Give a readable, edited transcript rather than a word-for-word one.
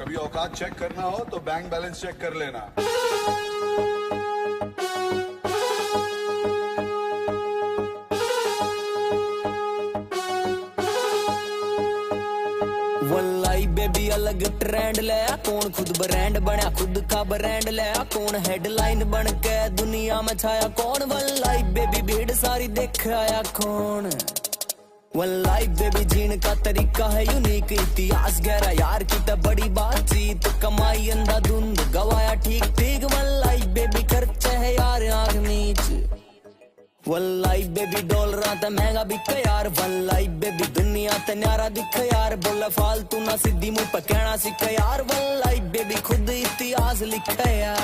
कभी औकात चेक करना हो तो बैंक बैलेंस चेक कर लेना। वल्लाई बेबी अलग ट्रेंड ले, कौन खुद ब्रांड बना खुद का ब्रांड ले, कौन हेडलाइन बन के दुनिया में छाया कौन। वल्लाई बेबी भीड़ सारी देख आया कौन। वल्लाई बेबी जीने का तरीका है यूनिक, इतिहास गहरा यार की तो बड़ी बातचीत, कमाई अंधाधुंध गवाया ठीक ठीक। वल्लाई बेबी खर्चे है यार आंख नीच। वल्लाई बेबी डॉलर ते महंगा बिक यार। वल्लाई बेबी दुनिया ते न्यारा दिख यार, बोला फालतू ना सीधी मुंह पे कहना सीख यार। वल्लाई बेबी खुद इतिहास लिख यार।